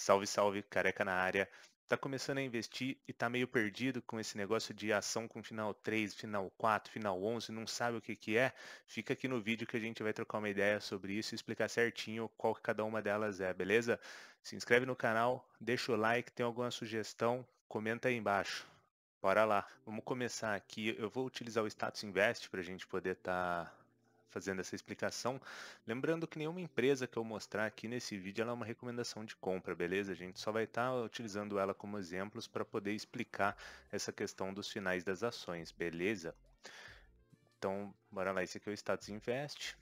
Salve, salve, careca na área. Tá começando a investir e tá meio perdido com esse negócio de ação com final 3, final 4, final 11, não sabe o que que é? Fica aqui no vídeo que a gente vai trocar uma ideia sobre isso e explicar certinho qual que cada uma delas é, beleza? Se inscreve no canal, deixa o like, tem alguma sugestão, comenta aí embaixo. Bora lá. Vamos começar aqui. Eu vou utilizar o Status Invest para a gente poder estar fazendo essa explicação. Lembrando que nenhuma empresa que eu mostrar aqui nesse vídeo ela é uma recomendação de compra, beleza? A gente só vai estar utilizando ela como exemplos para poder explicar essa questão dos finais das ações, beleza? Então, bora lá. Esse aqui é o Status Invest.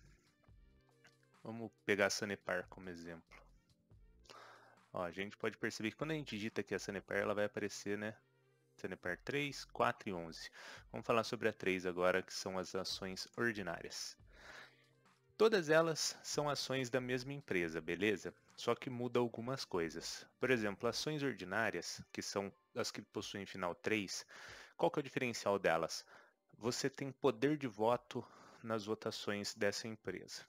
Vamos pegar a Sanepar como exemplo. Ó, a gente pode perceber que quando a gente digita aqui a Sanepar, ela vai aparecer, né? Sanepar 3, 4 e 11. Vamos falar sobre a 3 agora, que são as ações ordinárias. Todas elas são ações da mesma empresa, beleza? Só que muda algumas coisas. Por exemplo, ações ordinárias, que são as que possuem final 3, qual que é o diferencial delas? Você tem poder de voto nas votações dessa empresa.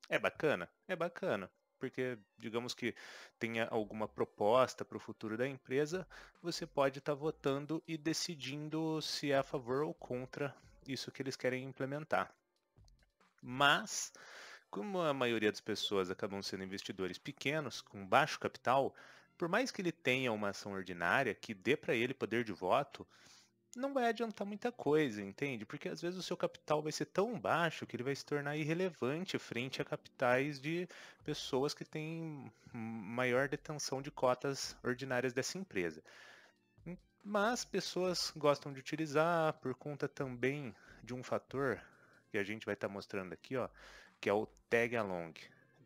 É bacana? É bacana, porque digamos que tenha alguma proposta para o futuro da empresa, você pode estar votando e decidindo se é a favor ou contra isso que eles querem implementar. Mas, como a maioria das pessoas acabam sendo investidores pequenos, com baixo capital, por mais que ele tenha uma ação ordinária que dê para ele poder de voto, não vai adiantar muita coisa, entende? Porque às vezes o seu capital vai ser tão baixo que ele vai se tornar irrelevante frente a capitais de pessoas que têm maior detenção de cotas ordinárias dessa empresa. Mas pessoas gostam de utilizar por conta também de um fator que a gente vai estar mostrando aqui, ó, que é o tag along.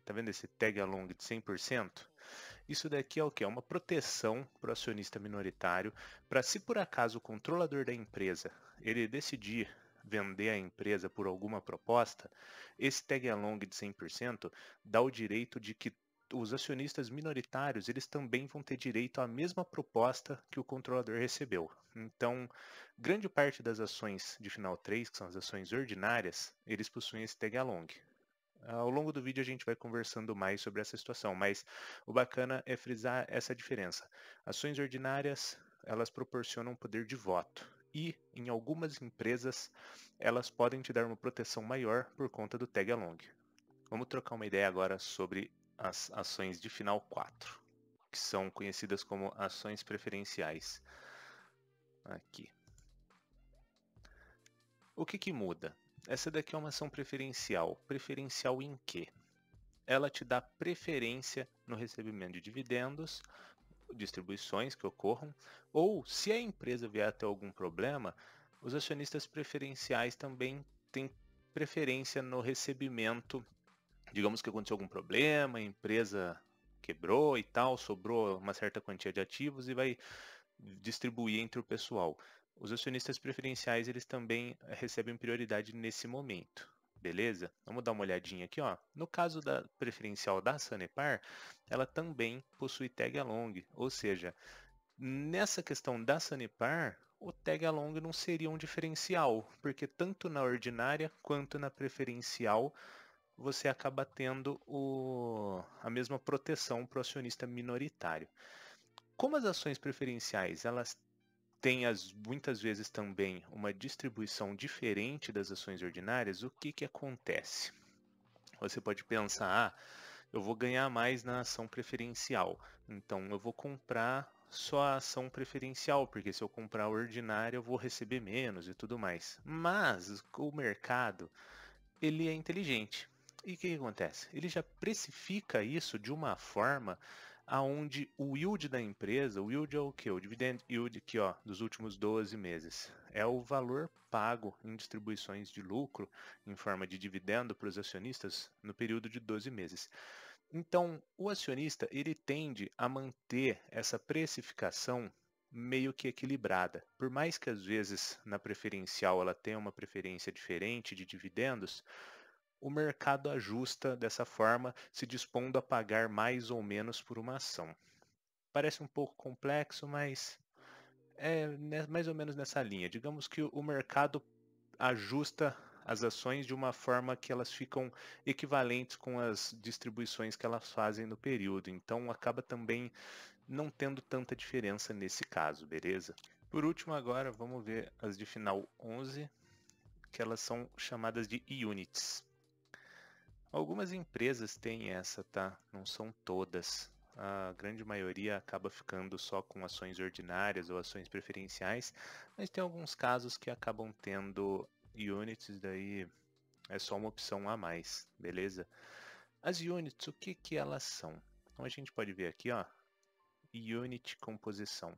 Tá vendo esse tag along de 100%? Isso daqui é o que? É uma proteção para o acionista minoritário, para se por acaso o controlador da empresa ele decidir vender a empresa por alguma proposta, esse tag along de 100% dá o direito de que os acionistas minoritários eles também vão ter direito à mesma proposta que o controlador recebeu. Então, grande parte das ações de final 3, que são as ações ordinárias, eles possuem esse tag along. Ao longo do vídeo a gente vai conversando mais sobre essa situação, mas o bacana é frisar essa diferença. Ações ordinárias, elas proporcionam poder de voto e, em algumas empresas, elas podem te dar uma proteção maior por conta do tag along. Vamos trocar uma ideia agora sobre as ações de final 4, que são conhecidas como ações preferenciais. Aqui. O que que muda? Essa daqui é uma ação preferencial. Preferencial em quê? Ela te dá preferência no recebimento de dividendos, distribuições que ocorram, ou se a empresa vier a ter algum problema, os acionistas preferenciais também têm preferência no recebimento. Digamos que aconteceu algum problema, a empresa quebrou e tal, sobrou uma certa quantia de ativos e vai distribuir entre o pessoal. Os acionistas preferenciais eles também recebem prioridade nesse momento. Beleza? Vamos dar uma olhadinha aqui, ó. No caso da preferencial da Sanepar, ela também possui tag along, ou seja, nessa questão da Sanepar, o tag along não seria um diferencial, porque tanto na ordinária quanto na preferencial você acaba tendo a mesma proteção para o acionista minoritário. Como as ações preferenciais elas têm muitas vezes também uma distribuição diferente das ações ordinárias, o que que acontece? Você pode pensar, eu vou ganhar mais na ação preferencial, então eu vou comprar só a ação preferencial, porque se eu comprar a ordinária eu vou receber menos e tudo mais. Mas o mercado, ele é inteligente. E o que que acontece? Ele já precifica isso de uma forma aonde o yield da empresa, o yield é o quê? O dividend yield aqui, ó, dos últimos 12 meses. É o valor pago em distribuições de lucro em forma de dividendo para os acionistas no período de 12 meses. Então, o acionista, ele tende a manter essa precificação meio que equilibrada. Por mais que às vezes na preferencial ela tenha uma preferência diferente de dividendos, o mercado ajusta dessa forma, se dispondo a pagar mais ou menos por uma ação. Parece um pouco complexo, mas é mais ou menos nessa linha. Digamos que o mercado ajusta as ações de uma forma que elas ficam equivalentes com as distribuições que elas fazem no período. Então acaba também não tendo tanta diferença nesse caso, beleza? Por último, agora vamos ver as de final 11, que elas são chamadas de units. Algumas empresas têm essa, tá? Não são todas. A grande maioria acaba ficando só com ações ordinárias ou ações preferenciais, mas tem alguns casos que acabam tendo units, daí é só uma opção a mais, beleza? As units, o que que elas são? Então a gente pode ver aqui, ó, unit composição.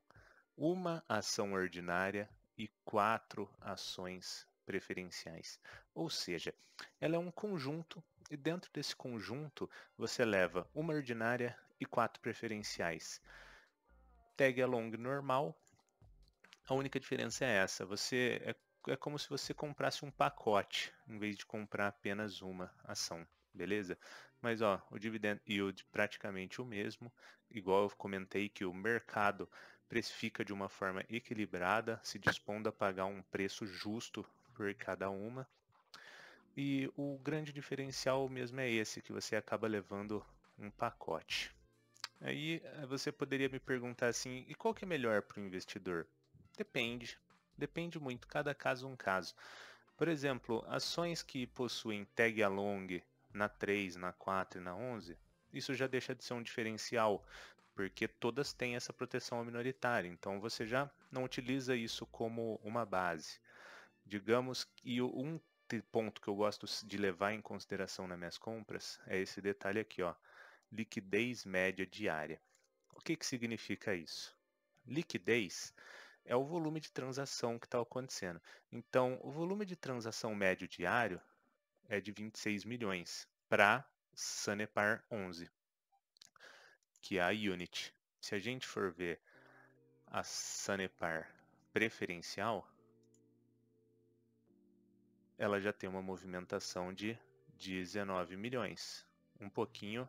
Uma ação ordinária e 4 ações preferenciais. Ou seja, ela é um conjunto e dentro desse conjunto você leva uma ordinária e 4 preferenciais. Tag along normal, a única diferença é essa, é como se você comprasse um pacote em vez de comprar apenas uma ação, beleza? Mas ó, o dividend yield praticamente o mesmo, igual eu comentei que o mercado precifica de uma forma equilibrada, se dispondo a pagar um preço justo por cada uma. E o grande diferencial mesmo é esse, que você acaba levando um pacote. Aí você poderia me perguntar assim, e qual que é melhor para o investidor? Depende, depende muito, cada caso é um caso. Por exemplo, ações que possuem tag along na 3, na 4 e na 11, isso já deixa de ser um diferencial, porque todas têm essa proteção minoritária, então você já não utiliza isso como uma base. Digamos que um ponto que eu gosto de levar em consideração nas minhas compras é esse detalhe aqui, ó, liquidez média diária. O que que significa isso? Liquidez é o volume de transação que está acontecendo. Então, o volume de transação médio diário é de 26 milhões para Sanepar 11, que é a Unity. Se a gente for ver a Sanepar preferencial, ela já tem uma movimentação de 19 milhões, um pouquinho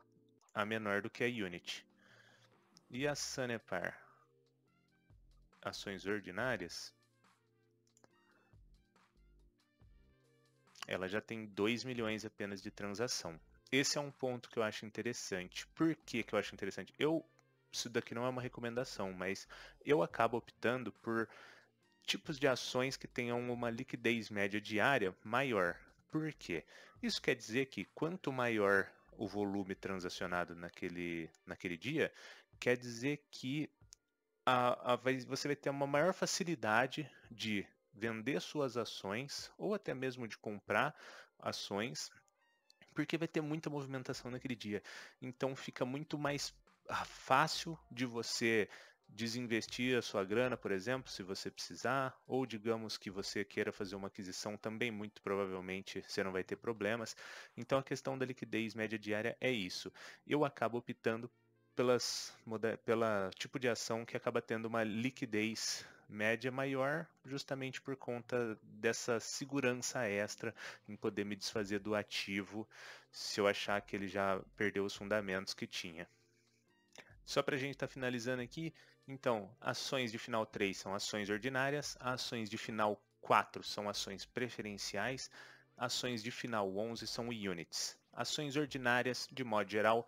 a menor do que a Unity. E a Sanepar ações ordinárias, ela já tem 2 milhões apenas de transação. Esse é um ponto que eu acho interessante. Por que que eu acho interessante? Isso daqui não é uma recomendação, mas eu acabo optando por tipos de ações que tenham uma liquidez média diária maior. Por quê? Isso quer dizer que quanto maior o volume transacionado naquele dia, quer dizer que você vai ter uma maior facilidade de vender suas ações ou até mesmo de comprar ações, porque vai ter muita movimentação naquele dia. Então fica muito mais fácil de você desinvestir a sua grana, por exemplo, se você precisar, ou digamos que você queira fazer uma aquisição, também muito provavelmente você não vai ter problemas. Então a questão da liquidez média diária é isso. Eu acabo optando pela tipo de ação que acaba tendo uma liquidez média maior, justamente por conta dessa segurança extra em poder me desfazer do ativo se eu achar que ele já perdeu os fundamentos que tinha. Só para a gente estar finalizando aqui, então, ações de final 3 são ações ordinárias, ações de final 4 são ações preferenciais, ações de final 11 são units. Ações ordinárias, de modo geral,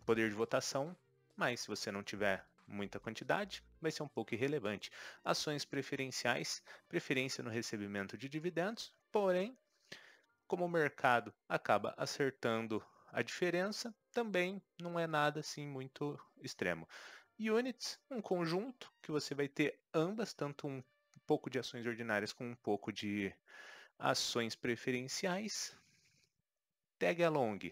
poder de votação, mas se você não tiver muita quantidade, vai ser um pouco irrelevante. Ações preferenciais, preferência no recebimento de dividendos, porém, como o mercado acaba acertando a diferença, também não é nada assim muito extremo. Units, um conjunto que você vai ter ambas, tanto um pouco de ações ordinárias com um pouco de ações preferenciais. Tag along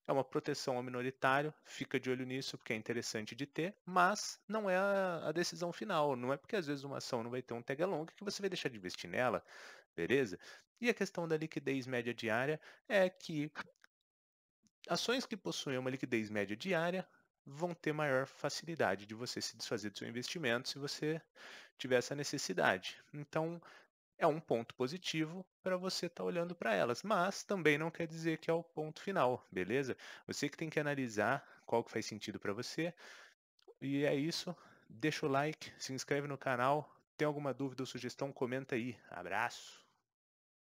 é uma proteção ao minoritário, fica de olho nisso porque é interessante de ter, mas não é a decisão final. Não é porque às vezes uma ação não vai ter um tag along que você vai deixar de investir nela, beleza? E a questão da liquidez média diária é que ações que possuem uma liquidez média diária vão ter maior facilidade de você se desfazer do seu investimento se você tiver essa necessidade. Então, é um ponto positivo para você estar olhando para elas, mas também não quer dizer que é o ponto final, beleza? Você que tem que analisar qual que faz sentido para você. E é isso. Deixa o like, se inscreve no canal. Tem alguma dúvida ou sugestão, comenta aí. Abraço!